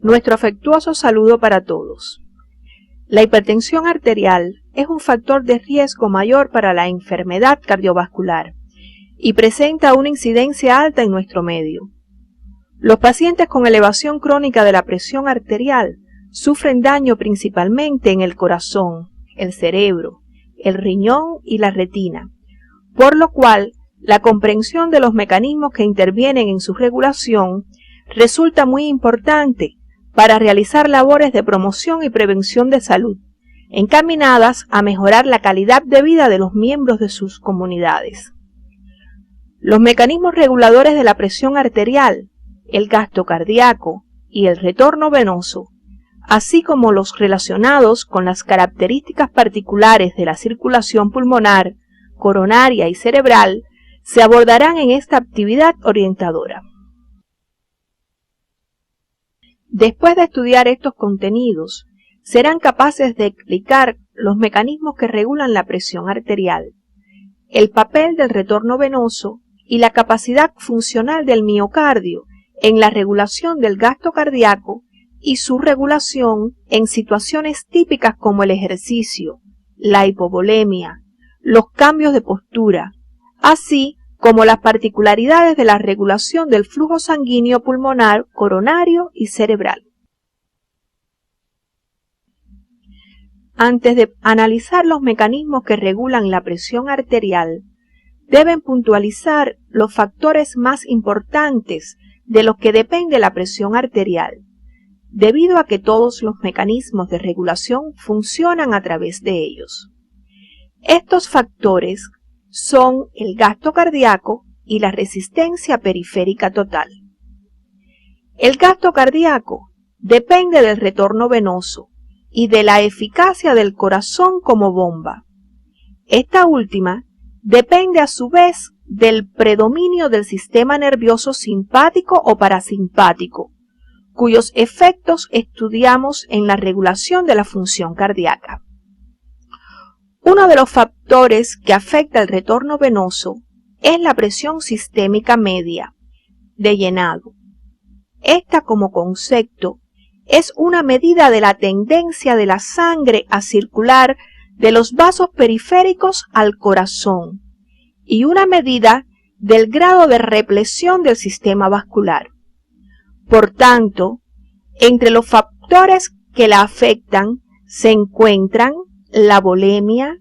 Nuestro afectuoso saludo para todos. La hipertensión arterial es un factor de riesgo mayor para la enfermedad cardiovascular y presenta una incidencia alta en nuestro medio. Los pacientes con elevación crónica de la presión arterial sufren daño principalmente en el corazón, el cerebro, el riñón y la retina, por lo cual la comprensión de los mecanismos que intervienen en su regulación resulta muy importante para realizar labores de promoción y prevención de salud, encaminadas a mejorar la calidad de vida de los miembros de sus comunidades. Los mecanismos reguladores de la presión arterial, el gasto cardíaco y el retorno venoso, así como los relacionados con las características particulares de la circulación pulmonar, coronaria y cerebral, se abordarán en esta actividad orientadora. Después de estudiar estos contenidos, serán capaces de explicar los mecanismos que regulan la presión arterial, el papel del retorno venoso y la capacidad funcional del miocardio en la regulación del gasto cardíaco y su regulación en situaciones típicas como el ejercicio, la hipovolemia, los cambios de postura, así como las particularidades de la regulación del flujo sanguíneo pulmonar, coronario y cerebral. Antes de analizar los mecanismos que regulan la presión arterial, deben puntualizar los factores más importantes de los que depende la presión arterial, debido a que todos los mecanismos de regulación funcionan a través de ellos. Estos factores son el gasto cardíaco y la resistencia periférica total. El gasto cardíaco depende del retorno venoso y de la eficacia del corazón como bomba. Esta última depende a su vez del predominio del sistema nervioso simpático o parasimpático, cuyos efectos estudiamos en la regulación de la función cardíaca. Uno de los factores que afecta el retorno venoso es la presión sistémica media de llenado. Esta, como concepto, es una medida de la tendencia de la sangre a circular de los vasos periféricos al corazón y una medida del grado de represión del sistema vascular. Por tanto, entre los factores que la afectan se encuentran la volemia,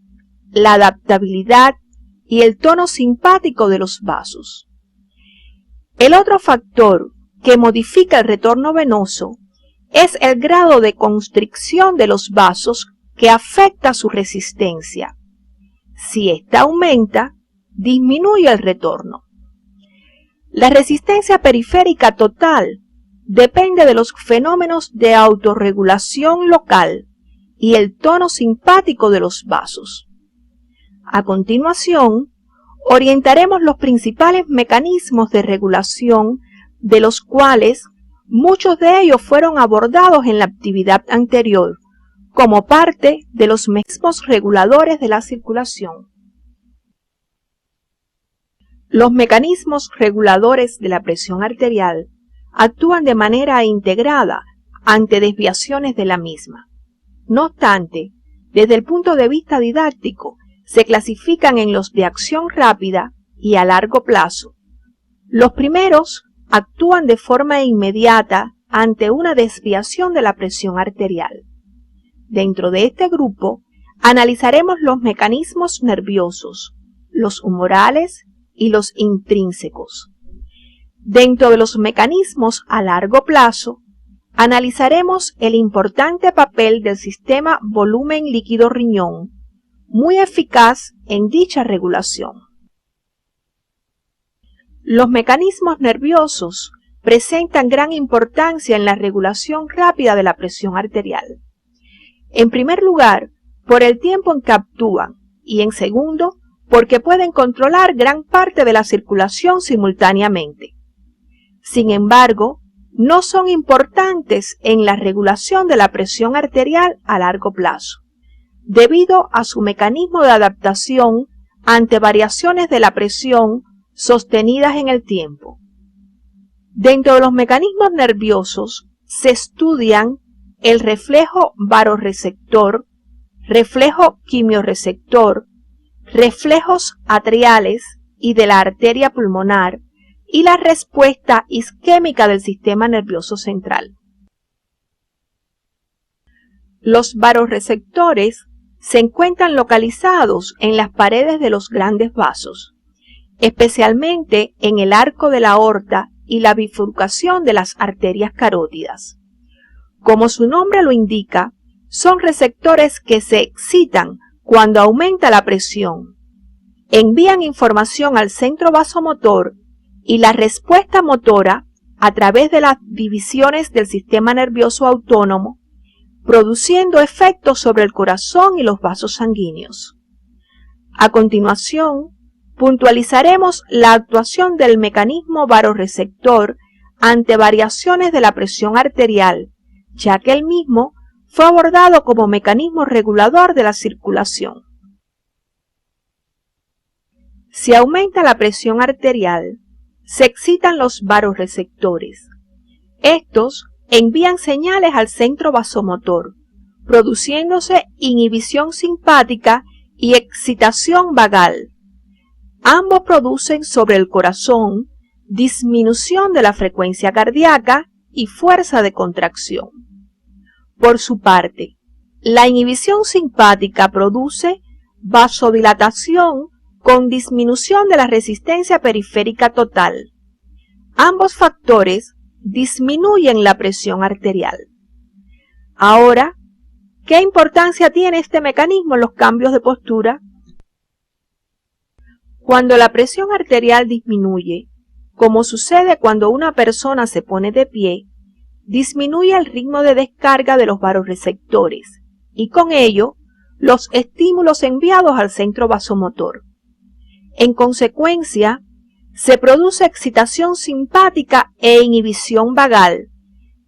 la adaptabilidad y el tono simpático de los vasos. El otro factor que modifica el retorno venoso es el grado de constricción de los vasos que afecta su resistencia. Si ésta aumenta, disminuye el retorno. La resistencia periférica total depende de los fenómenos de autorregulación local y el tono simpático de los vasos. A continuación, orientaremos los principales mecanismos de regulación, de los cuales muchos de ellos fueron abordados en la actividad anterior, como parte de los mecanismos reguladores de la circulación. Los mecanismos reguladores de la presión arterial actúan de manera integrada ante desviaciones de la misma. No obstante, desde el punto de vista didáctico, se clasifican en los de acción rápida y a largo plazo. Los primeros actúan de forma inmediata ante una desviación de la presión arterial. Dentro de este grupo, analizaremos los mecanismos nerviosos, los humorales y los intrínsecos. Dentro de los mecanismos a largo plazo, analizaremos el importante papel del sistema volumen líquido riñón, muy eficaz en dicha regulación. Los mecanismos nerviosos presentan gran importancia en la regulación rápida de la presión arterial. En primer lugar, por el tiempo en que actúan, y en segundo, porque pueden controlar gran parte de la circulación simultáneamente. Sin embargo, no son importantes en la regulación de la presión arterial a largo plazo, debido a su mecanismo de adaptación ante variaciones de la presión sostenidas en el tiempo. Dentro de los mecanismos nerviosos, se estudian el reflejo varoreceptor, reflejo quimiorreceptor, reflejos atriales y de la arteria pulmonar y la respuesta isquémica del sistema nervioso central. Los varoreceptores se encuentran localizados en las paredes de los grandes vasos, especialmente en el arco de la aorta y la bifurcación de las arterias carótidas. Como su nombre lo indica, son receptores que se excitan cuando aumenta la presión, envían información al centro vasomotor y la respuesta motora a través de las divisiones del sistema nervioso autónomo, produciendo efectos sobre el corazón y los vasos sanguíneos. A continuación, puntualizaremos la actuación del mecanismo varoreceptor ante variaciones de la presión arterial, ya que el mismo fue abordado como mecanismo regulador de la circulación. Si aumenta la presión arterial, se excitan los varoreceptores. Estos envían señales al centro vasomotor, produciéndose inhibición simpática y excitación vagal. Ambos producen sobre el corazón disminución de la frecuencia cardíaca y fuerza de contracción. Por su parte, la inhibición simpática produce vasodilatación con disminución de la resistencia periférica total. Ambos factores disminuyen la presión arterial. Ahora, ¿qué importancia tiene este mecanismo en los cambios de postura? Cuando la presión arterial disminuye, como sucede cuando una persona se pone de pie, disminuye el ritmo de descarga de los varoreceptores y con ello los estímulos enviados al centro vasomotor. En consecuencia, se produce excitación simpática e inhibición vagal,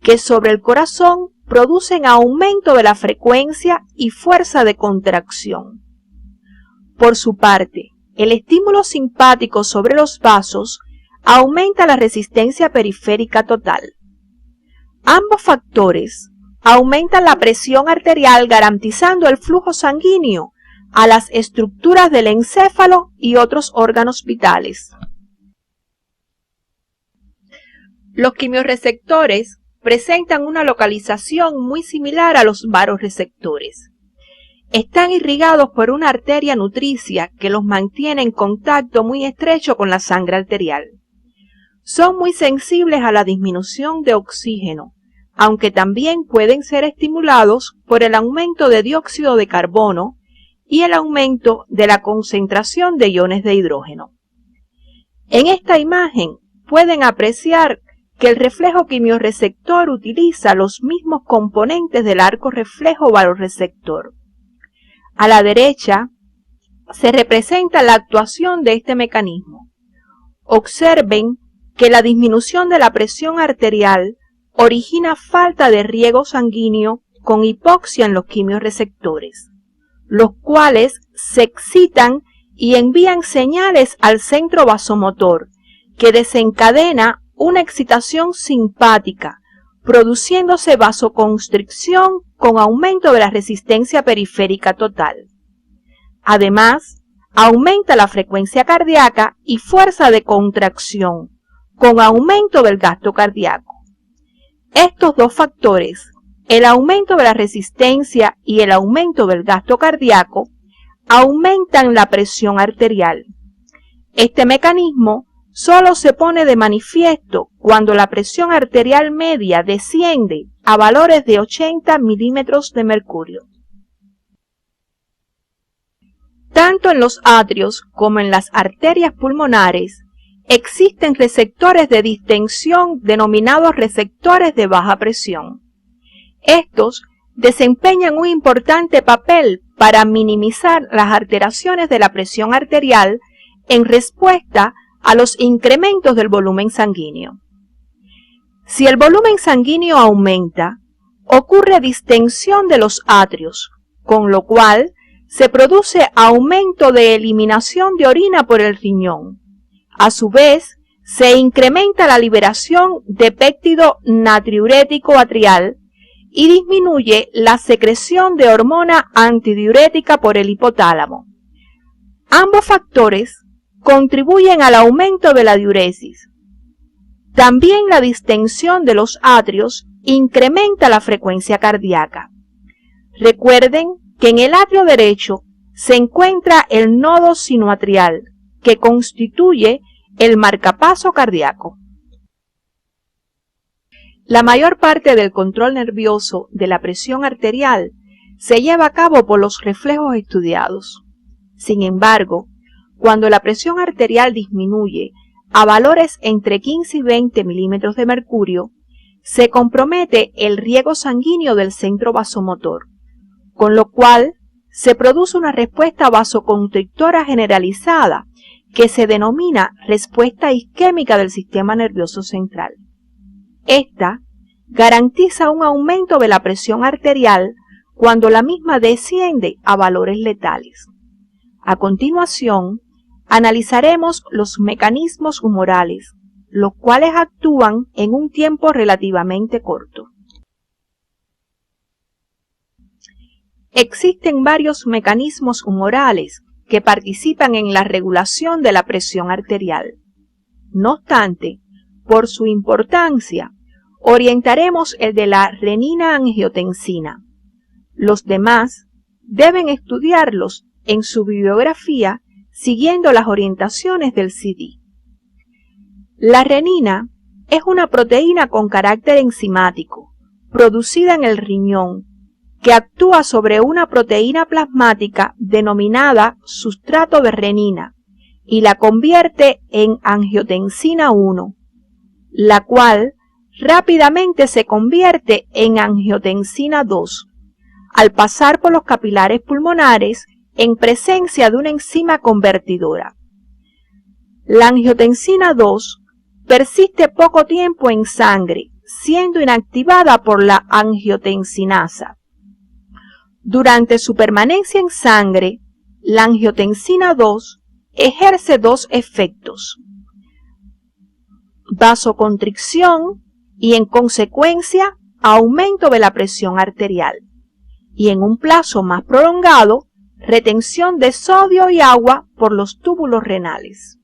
que sobre el corazón producen aumento de la frecuencia y fuerza de contracción. Por su parte, el estímulo simpático sobre los vasos aumenta la resistencia periférica total. Ambos factores aumentan la presión arterial garantizando el flujo sanguíneo a las estructuras del encéfalo y otros órganos vitales. Los quimiorreceptores presentan una localización muy similar a los varoreceptores. Están irrigados por una arteria nutricia que los mantiene en contacto muy estrecho con la sangre arterial. Son muy sensibles a la disminución de oxígeno, aunque también pueden ser estimulados por el aumento de dióxido de carbono y el aumento de la concentración de iones de hidrógeno. En esta imagen pueden apreciar que el reflejo quimiorreceptor utiliza los mismos componentes del arco reflejo varoreceptor. A la derecha se representa la actuación de este mecanismo. Observen que la disminución de la presión arterial origina falta de riego sanguíneo con hipoxia en los quimiorreceptores, los cuales se excitan y envían señales al centro vasomotor, que desencadena una excitación simpática, produciéndose vasoconstricción con aumento de la resistencia periférica total. Además, aumenta la frecuencia cardíaca y fuerza de contracción, con aumento del gasto cardíaco. Estos dos factores, el aumento de la resistencia y el aumento del gasto cardíaco, aumentan la presión arterial. Este mecanismo solo se pone de manifiesto cuando la presión arterial media desciende a valores de 80 milímetros de mercurio. Tanto en los atrios como en las arterias pulmonares existen receptores de distensión denominados receptores de baja presión. Estos desempeñan un importante papel para minimizar las alteraciones de la presión arterial en respuesta a los incrementos del volumen sanguíneo. Si el volumen sanguíneo aumenta, ocurre distensión de los atrios, con lo cual se produce aumento de eliminación de orina por el riñón. A su vez, se incrementa la liberación de péptido natriurético atrial y disminuye la secreción de hormona antidiurética por el hipotálamo. Ambos factores contribuyen al aumento de la diuresis. También la distensión de los atrios incrementa la frecuencia cardíaca. Recuerden que en el atrio derecho se encuentra el nodo sinoatrial, que constituye el marcapaso cardíaco. La mayor parte del control nervioso de la presión arterial se lleva a cabo por los reflejos estudiados. Sin embargo, cuando la presión arterial disminuye a valores entre 15 y 20 milímetros de mercurio, se compromete el riego sanguíneo del centro vasomotor, con lo cual se produce una respuesta vasoconstrictora generalizada que se denomina respuesta isquémica del sistema nervioso central. Esta garantiza un aumento de la presión arterial cuando la misma desciende a valores letales. A continuación, analizaremos los mecanismos humorales, los cuales actúan en un tiempo relativamente corto. Existen varios mecanismos humorales que participan en la regulación de la presión arterial. No obstante, por su importancia, orientaremos el de la renina-angiotensina. Los demás deben estudiarlos en su bibliografía siguiendo las orientaciones del CD. La renina es una proteína con carácter enzimático, producida en el riñón, que actúa sobre una proteína plasmática denominada sustrato de renina y la convierte en angiotensina 1, la cual rápidamente se convierte en angiotensina 2 al pasar por los capilares pulmonares en presencia de una enzima convertidora. La angiotensina 2 persiste poco tiempo en sangre, siendo inactivada por la angiotensinasa. Durante su permanencia en sangre, la angiotensina 2 ejerce dos efectos: vasoconstricción y, en consecuencia, aumento de la presión arterial, y en un plazo más prolongado, retención de sodio y agua por los túbulos renales.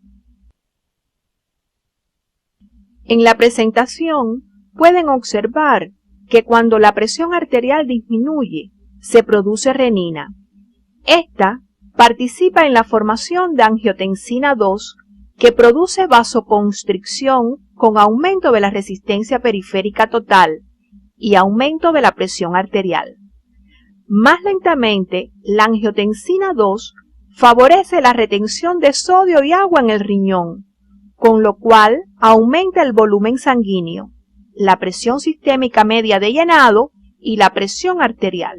En la presentación pueden observar que cuando la presión arterial disminuye, se produce renina. Esta participa en la formación de angiotensina 2, que produce vasoconstricción con aumento de la resistencia periférica total y aumento de la presión arterial. Más lentamente, la angiotensina 2 favorece la retención de sodio y agua en el riñón, con lo cual aumenta el volumen sanguíneo, la presión sistémica media de llenado y la presión arterial.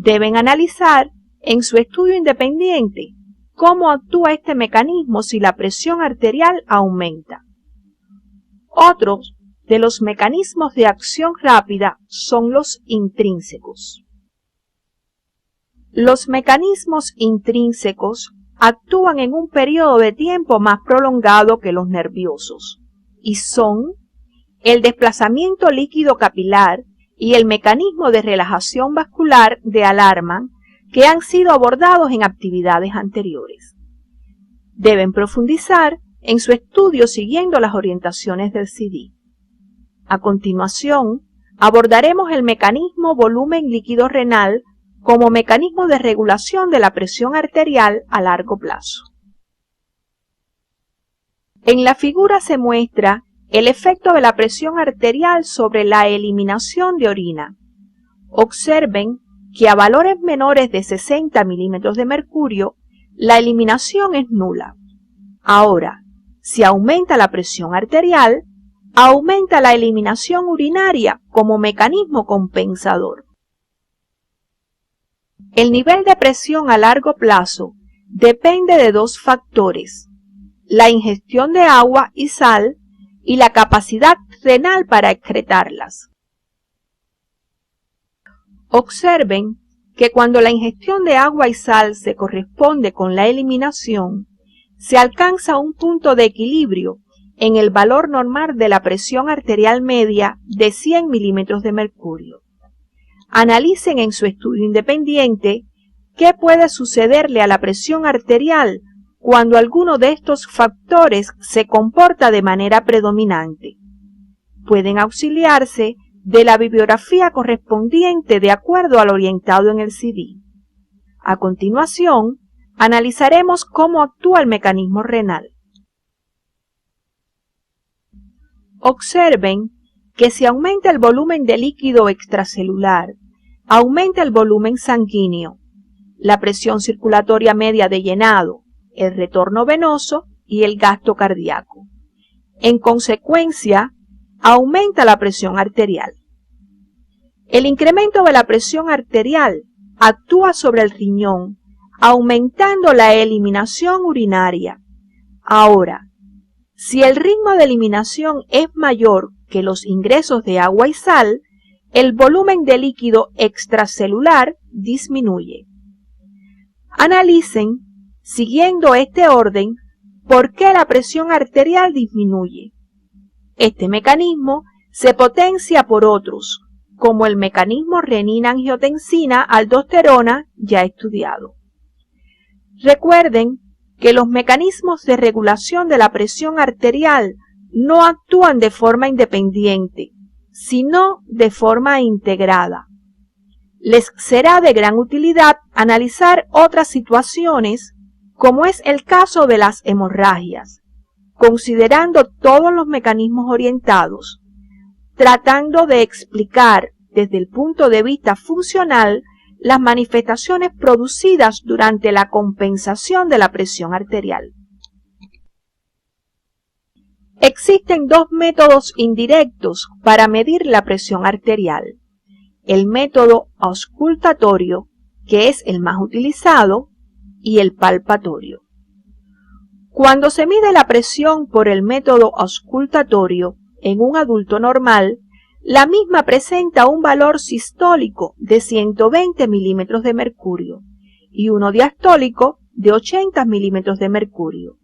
Deben analizar en su estudio independiente cómo actúa este mecanismo si la presión arterial aumenta. Otros de los mecanismos de acción rápida son los intrínsecos. Los mecanismos intrínsecos actúan en un periodo de tiempo más prolongado que los nerviosos y son el desplazamiento líquido capilar y el mecanismo de relajación vascular de Alarman, que han sido abordados en actividades anteriores. Deben profundizar en su estudio siguiendo las orientaciones del CD. A continuación, abordaremos el mecanismo volumen líquido renal como mecanismo de regulación de la presión arterial a largo plazo. En la figura se muestra el efecto de la presión arterial sobre la eliminación de orina. Observen que a valores menores de 60 milímetros de mercurio, la eliminación es nula. Ahora, si aumenta la presión arterial, aumenta la eliminación urinaria como mecanismo compensador. El nivel de presión a largo plazo depende de dos factores: la ingestión de agua y sal y la capacidad renal para excretarlas. Observen que cuando la ingestión de agua y sal se corresponde con la eliminación, se alcanza un punto de equilibrio en el valor normal de la presión arterial media de 100 milímetros de mercurio. Analicen en su estudio independiente qué puede sucederle a la presión arterial cuando alguno de estos factores se comporta de manera predominante. Pueden auxiliarse de la bibliografía correspondiente de acuerdo al orientado en el CD. A continuación, analizaremos cómo actúa el mecanismo renal. Observen que si aumenta el volumen de líquido extracelular, aumenta el volumen sanguíneo, la presión circulatoria media de llenado, el retorno venoso y el gasto cardíaco. En consecuencia, aumenta la presión arterial. El incremento de la presión arterial actúa sobre el riñón, aumentando la eliminación urinaria. Ahora, si el ritmo de eliminación es mayor que los ingresos de agua y sal, el volumen de líquido extracelular disminuye. Analicen, siguiendo este orden, por qué la presión arterial disminuye. Este mecanismo se potencia por otros, como el mecanismo renina-angiotensina-aldosterona ya estudiado. Recuerden que los mecanismos de regulación de la presión arterial no actúan de forma independiente, sino de forma integrada. Les será de gran utilidad analizar otras situaciones, como es el caso de las hemorragias, considerando todos los mecanismos orientados, tratando de explicar desde el punto de vista funcional las manifestaciones producidas durante la compensación de la presión arterial. Existen dos métodos indirectos para medir la presión arterial. El método auscultatorio, que es el más utilizado, y el palpatorio. Cuando se mide la presión por el método auscultatorio en un adulto normal, la misma presenta un valor sistólico de 120 milímetros de mercurio y uno diastólico de 80 milímetros de mercurio.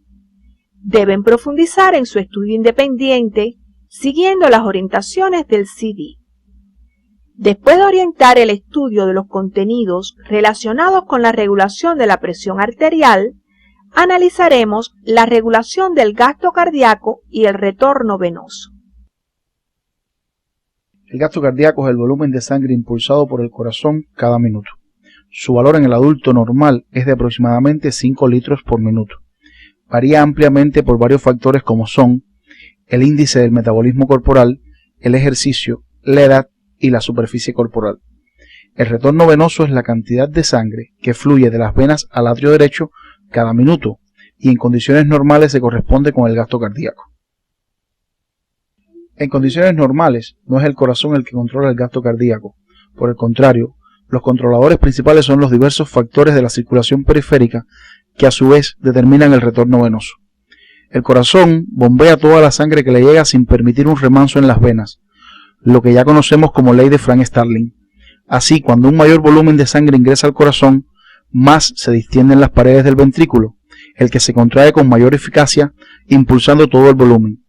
Deben profundizar en su estudio independiente siguiendo las orientaciones del CD. Después de orientar el estudio de los contenidos relacionados con la regulación de la presión arterial, analizaremos la regulación del gasto cardíaco y el retorno venoso. El gasto cardíaco es el volumen de sangre impulsado por el corazón cada minuto. Su valor en el adulto normal es de aproximadamente 5 litros por minuto. Varía ampliamente por varios factores como son el índice del metabolismo corporal, el ejercicio, la edad y la superficie corporal. El retorno venoso es la cantidad de sangre que fluye de las venas al atrio derecho cada minuto y en condiciones normales se corresponde con el gasto cardíaco. En condiciones normales no es el corazón el que controla el gasto cardíaco. Por el contrario, los controladores principales son los diversos factores de la circulación periférica que a su vez determinan el retorno venoso. El corazón bombea toda la sangre que le llega sin permitir un remanso en las venas, lo que ya conocemos como ley de Frank-Starling. Así, cuando un mayor volumen de sangre ingresa al corazón, más se distienden las paredes del ventrículo, el que se contrae con mayor eficacia, impulsando todo el volumen.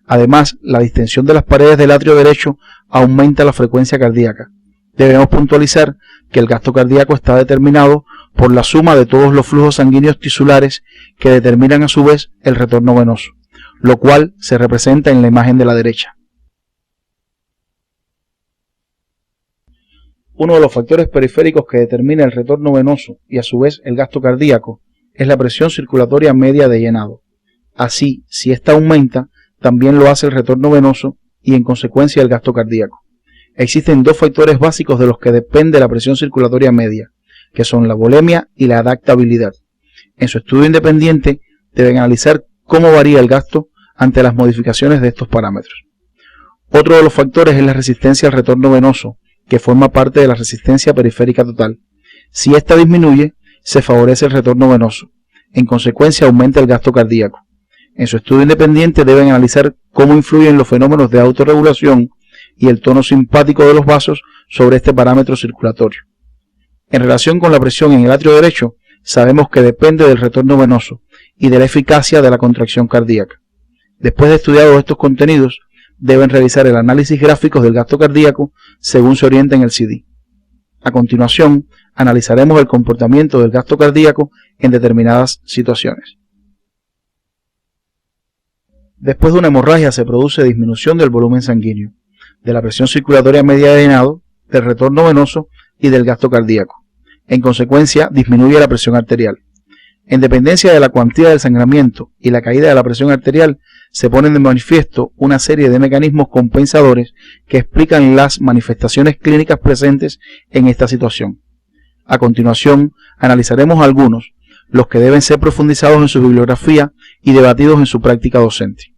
Además, la distensión de las paredes del atrio derecho aumenta la frecuencia cardíaca. Debemos puntualizar que el gasto cardíaco está determinado por la suma de todos los flujos sanguíneos tisulares que determinan a su vez el retorno venoso, lo cual se representa en la imagen de la derecha. Uno de los factores periféricos que determina el retorno venoso y a su vez el gasto cardíaco es la presión circulatoria media de llenado. Así, si ésta aumenta, también lo hace el retorno venoso y en consecuencia el gasto cardíaco. Existen dos factores básicos de los que depende la presión circulatoria media, que son la volemia y la adaptabilidad. En su estudio independiente deben analizar cómo varía el gasto ante las modificaciones de estos parámetros. Otro de los factores es la resistencia al retorno venoso, que forma parte de la resistencia periférica total. Si ésta disminuye, se favorece el retorno venoso. En consecuencia, aumenta el gasto cardíaco. En su estudio independiente deben analizar cómo influyen los fenómenos de autorregulación y el tono simpático de los vasos sobre este parámetro circulatorio. En relación con la presión en el atrio derecho, sabemos que depende del retorno venoso y de la eficacia de la contracción cardíaca. Después de estudiados estos contenidos, deben realizar el análisis gráfico del gasto cardíaco según se orienta en el CD. A continuación, analizaremos el comportamiento del gasto cardíaco en determinadas situaciones. Después de una hemorragia se produce disminución del volumen sanguíneo, de la presión circulatoria media de llenado, del retorno venoso y del gasto cardíaco. En consecuencia, disminuye la presión arterial. En dependencia de la cuantía del sangramiento y la caída de la presión arterial, se ponen de manifiesto una serie de mecanismos compensadores que explican las manifestaciones clínicas presentes en esta situación. A continuación, analizaremos algunos, los que deben ser profundizados en su bibliografía y debatidos en su práctica docente.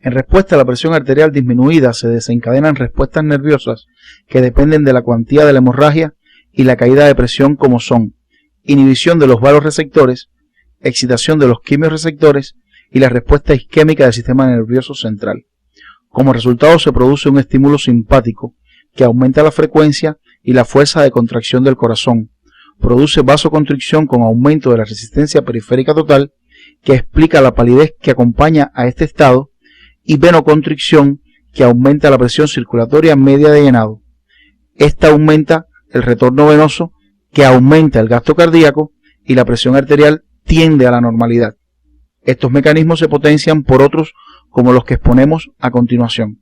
En respuesta a la presión arterial disminuida se desencadenan respuestas nerviosas que dependen de la cuantía de la hemorragia y la caída de presión, como son inhibición de los vasoreceptores, excitación de los quimiorreceptores y la respuesta isquémica del sistema nervioso central. Como resultado se produce un estímulo simpático que aumenta la frecuencia y la fuerza de contracción del corazón, produce vasoconstricción con aumento de la resistencia periférica total, que explica la palidez que acompaña a este estado, y venoconstricción, que aumenta la presión circulatoria media de llenado. Esta aumenta el retorno venoso, que aumenta el gasto cardíaco, y la presión arterial tiende a la normalidad. Estos mecanismos se potencian por otros como los que exponemos a continuación.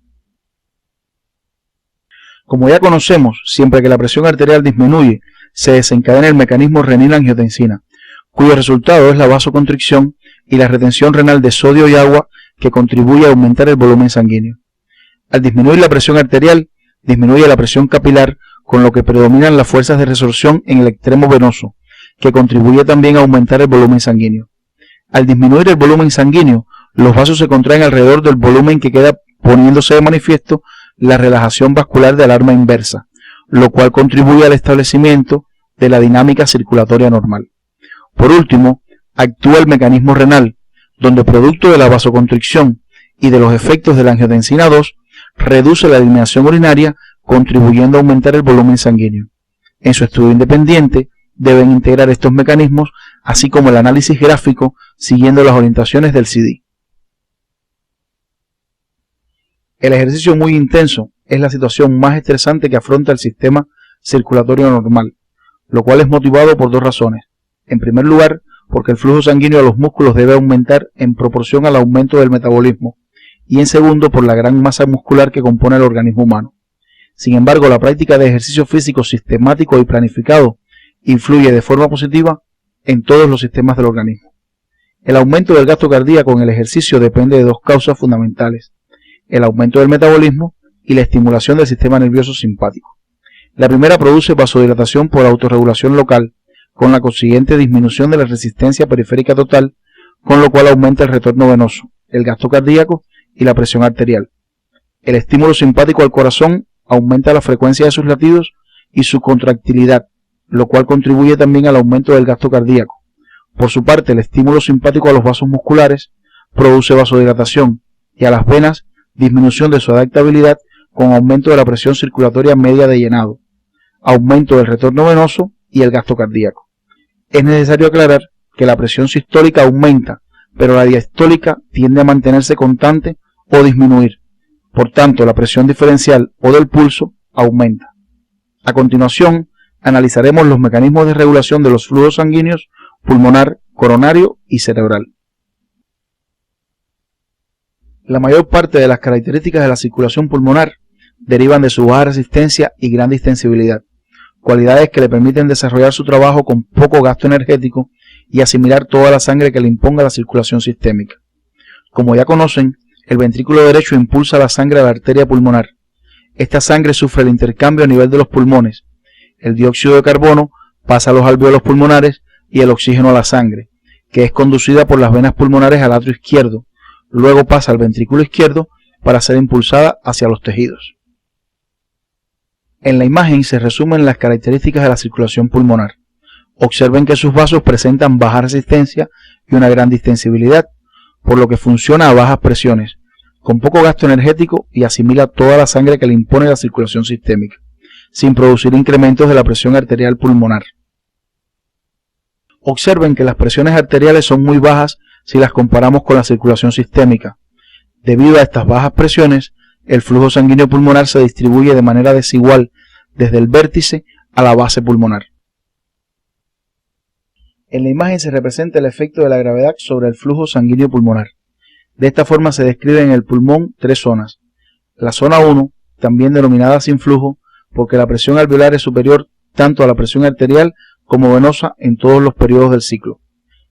Como ya conocemos, siempre que la presión arterial disminuye, se desencadena el mecanismo renina-angiotensina, cuyo resultado es la vasoconstricción y la retención renal de sodio y agua, que contribuye a aumentar el volumen sanguíneo. Al disminuir la presión arterial, disminuye la presión capilar, con lo que predominan las fuerzas de resorción en el extremo venoso, que contribuye también a aumentar el volumen sanguíneo. Al disminuir el volumen sanguíneo, los vasos se contraen alrededor del volumen, que queda poniéndose de manifiesto la relajación vascular de alarma inversa, lo cual contribuye al establecimiento de la dinámica circulatoria normal. Por último, actúa el mecanismo renal, donde producto de la vasoconstricción y de los efectos de la angiotensina 2, reduce la eliminación urinaria, contribuyendo a aumentar el volumen sanguíneo. En su estudio independiente, deben integrar estos mecanismos, así como el análisis gráfico, siguiendo las orientaciones del CD. El ejercicio muy intenso es la situación más estresante que afronta el sistema circulatorio normal, lo cual es motivado por dos razones. En primer lugar, porque el flujo sanguíneo a los músculos debe aumentar en proporción al aumento del metabolismo, y en segundo, por la gran masa muscular que compone el organismo humano. Sin embargo, la práctica de ejercicio físico sistemático y planificado influye de forma positiva en todos los sistemas del organismo. El aumento del gasto cardíaco en el ejercicio depende de dos causas fundamentales: el aumento del metabolismo y la estimulación del sistema nervioso simpático. La primera produce vasodilatación por autorregulación local, con la consiguiente disminución de la resistencia periférica total, con lo cual aumenta el retorno venoso, el gasto cardíaco y la presión arterial. El estímulo simpático al corazón aumenta la frecuencia de sus latidos y su contractilidad, lo cual contribuye también al aumento del gasto cardíaco. Por su parte, el estímulo simpático a los vasos musculares produce vasodilatación y a las venas disminución de su adaptabilidad, con aumento de la presión circulatoria media de llenado, aumento del retorno venoso y el gasto cardíaco. Es necesario aclarar que la presión sistólica aumenta, pero la diastólica tiende a mantenerse constante o disminuir. Por tanto, la presión diferencial o del pulso aumenta. A continuación, analizaremos los mecanismos de regulación de los flujos sanguíneos pulmonar, coronario y cerebral. La mayor parte de las características de la circulación pulmonar derivan de su baja resistencia y gran distensibilidad, cualidades que le permiten desarrollar su trabajo con poco gasto energético y asimilar toda la sangre que le imponga la circulación sistémica. Como ya conocen, el ventrículo derecho impulsa la sangre a la arteria pulmonar. Esta sangre sufre el intercambio a nivel de los pulmones. El dióxido de carbono pasa a los alvéolos pulmonares y el oxígeno a la sangre, que es conducida por las venas pulmonares al atrio izquierdo. Luego pasa al ventrículo izquierdo para ser impulsada hacia los tejidos. En la imagen se resumen las características de la circulación pulmonar. Observen que sus vasos presentan baja resistencia y una gran distensibilidad, por lo que funciona a bajas presiones, con poco gasto energético y asimila toda la sangre que le impone la circulación sistémica, sin producir incrementos de la presión arterial pulmonar. Observen que las presiones arteriales son muy bajas si las comparamos con la circulación sistémica. Debido a estas bajas presiones, el flujo sanguíneo pulmonar se distribuye de manera desigual desde el vértice a la base pulmonar. En la imagen se representa el efecto de la gravedad sobre el flujo sanguíneo pulmonar. De esta forma se describen en el pulmón 3 zonas. La zona 1, también denominada sin flujo, porque la presión alveolar es superior tanto a la presión arterial como venosa en todos los periodos del ciclo.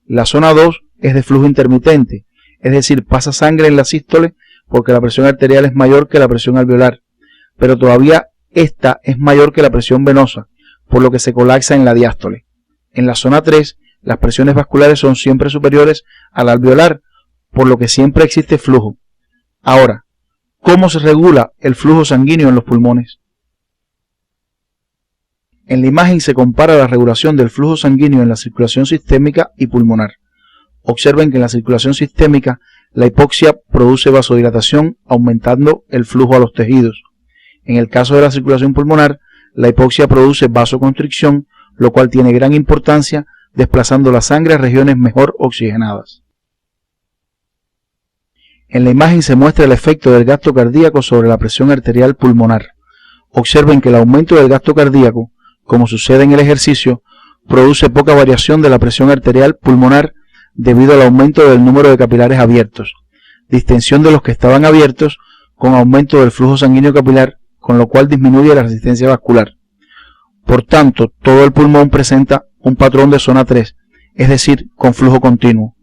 La zona 2 es de flujo intermitente, es decir, pasa sangre en la sístole porque la presión arterial es mayor que la presión alveolar, pero todavía esta es mayor que la presión venosa, por lo que se colapsa en la diástole. En la zona 3, las presiones vasculares son siempre superiores a la alveolar, por lo que siempre existe flujo. Ahora, ¿cómo se regula el flujo sanguíneo en los pulmones? En la imagen se compara la regulación del flujo sanguíneo en la circulación sistémica y pulmonar. Observen que en la circulación sistémica la hipoxia produce vasodilatación aumentando el flujo a los tejidos. En el caso de la circulación pulmonar, la hipoxia produce vasoconstricción, lo cual tiene gran importancia desplazando la sangre a regiones mejor oxigenadas. En la imagen se muestra el efecto del gasto cardíaco sobre la presión arterial pulmonar. Observen que el aumento del gasto cardíaco, como sucede en el ejercicio, produce poca variación de la presión arterial pulmonar debido al aumento del número de capilares abiertos, distensión de los que estaban abiertos con aumento del flujo sanguíneo capilar, con lo cual disminuye la resistencia vascular. Por tanto, todo el pulmón presenta un patrón de zona 3, es decir, con flujo continuo.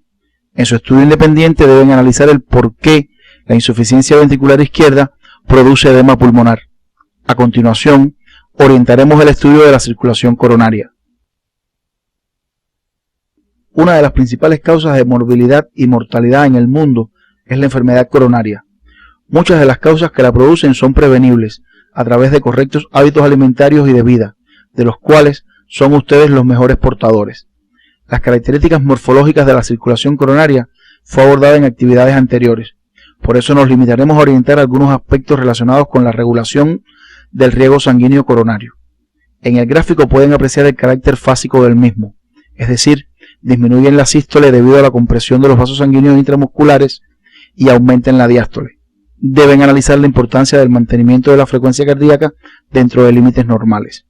En su estudio independiente deben analizar el por qué la insuficiencia ventricular izquierda produce edema pulmonar. A continuación, orientaremos el estudio de la circulación coronaria. Una de las principales causas de morbilidad y mortalidad en el mundo es la enfermedad coronaria. Muchas de las causas que la producen son prevenibles a través de correctos hábitos alimentarios y de vida, de los cuales son ustedes los mejores portadores. Las características morfológicas de la circulación coronaria fue abordada en actividades anteriores. Por eso nos limitaremos a orientar algunos aspectos relacionados con la regulación del riego sanguíneo coronario. En el gráfico pueden apreciar el carácter fásico del mismo, es decir, disminuye en la sístole debido a la compresión de los vasos sanguíneos intramusculares y aumenta en la diástole. Deben analizar la importancia del mantenimiento de la frecuencia cardíaca dentro de límites normales.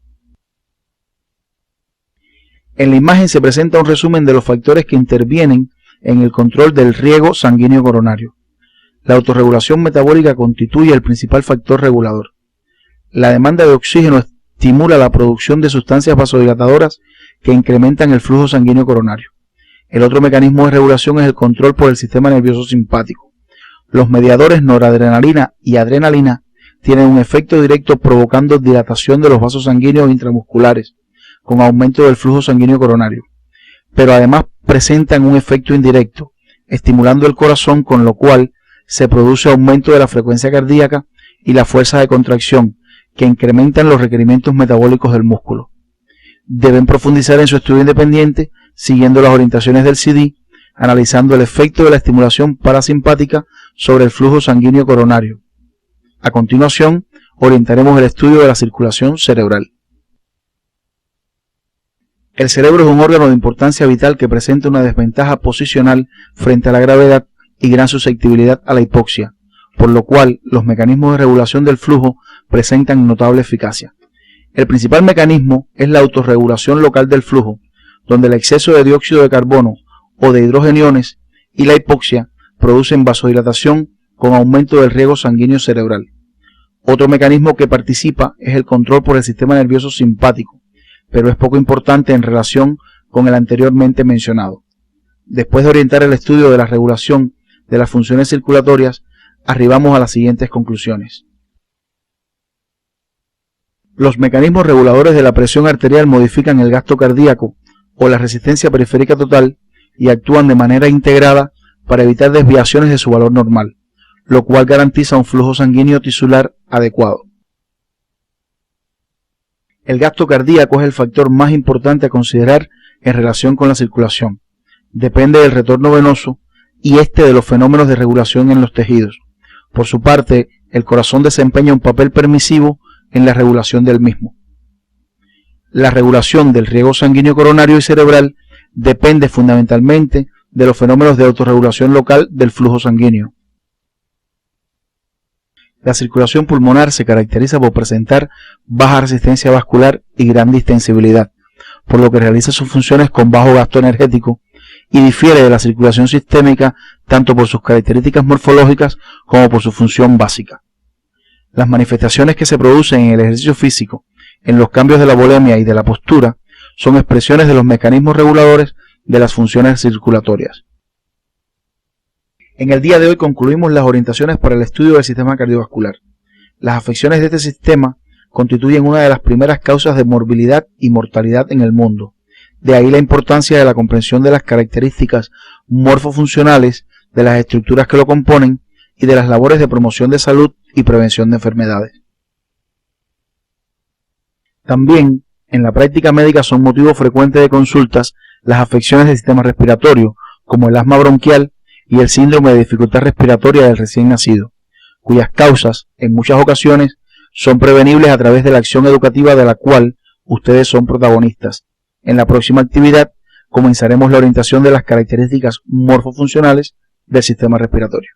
En la imagen se presenta un resumen de los factores que intervienen en el control del riego sanguíneo coronario. La autorregulación metabólica constituye el principal factor regulador. La demanda de oxígeno estimula la producción de sustancias vasodilatadoras que incrementan el flujo sanguíneo coronario. El otro mecanismo de regulación es el control por el sistema nervioso simpático. Los mediadores noradrenalina y adrenalina tienen un efecto directo provocando dilatación de los vasos sanguíneos intramusculares, con aumento del flujo sanguíneo coronario, pero además presentan un efecto indirecto, estimulando el corazón, con lo cual se produce aumento de la frecuencia cardíaca y la fuerza de contracción, que incrementan los requerimientos metabólicos del músculo. Deben profundizar en su estudio independiente, siguiendo las orientaciones del CD, analizando el efecto de la estimulación parasimpática sobre el flujo sanguíneo coronario. A continuación, orientaremos el estudio de la circulación cerebral. El cerebro es un órgano de importancia vital que presenta una desventaja posicional frente a la gravedad y gran susceptibilidad a la hipoxia, por lo cual los mecanismos de regulación del flujo presentan notable eficacia. El principal mecanismo es la autorregulación local del flujo, donde el exceso de dióxido de carbono o de hidrogeniones y la hipoxia producen vasodilatación con aumento del riego sanguíneo cerebral. Otro mecanismo que participa es el control por el sistema nervioso simpático, pero es poco importante en relación con el anteriormente mencionado. Después de orientar el estudio de la regulación de las funciones circulatorias, arribamos a las siguientes conclusiones. Los mecanismos reguladores de la presión arterial modifican el gasto cardíaco o la resistencia periférica total y actúan de manera integrada para evitar desviaciones de su valor normal, lo cual garantiza un flujo sanguíneo tisular adecuado. El gasto cardíaco es el factor más importante a considerar en relación con la circulación. Depende del retorno venoso y de los fenómenos de regulación en los tejidos. Por su parte, el corazón desempeña un papel permisivo en la regulación del mismo. La regulación del riego sanguíneo coronario y cerebral depende fundamentalmente de los fenómenos de autorregulación local del flujo sanguíneo. La circulación pulmonar se caracteriza por presentar baja resistencia vascular y gran distensibilidad, por lo que realiza sus funciones con bajo gasto energético y difiere de la circulación sistémica tanto por sus características morfológicas como por su función básica. Las manifestaciones que se producen en el ejercicio físico, en los cambios de la volemia y de la postura, son expresiones de los mecanismos reguladores de las funciones circulatorias. En el día de hoy concluimos las orientaciones para el estudio del sistema cardiovascular. Las afecciones de este sistema constituyen una de las primeras causas de morbilidad y mortalidad en el mundo. De ahí la importancia de la comprensión de las características morfofuncionales de las estructuras que lo componen y de las labores de promoción de salud y prevención de enfermedades. También, en la práctica médica son motivo frecuente de consultas las afecciones del sistema respiratorio, como el asma bronquial y el síndrome de dificultad respiratoria del recién nacido, cuyas causas, en muchas ocasiones, son prevenibles a través de la acción educativa de la cual ustedes son protagonistas. En la próxima actividad comenzaremos la orientación de las características morfofuncionales del sistema respiratorio.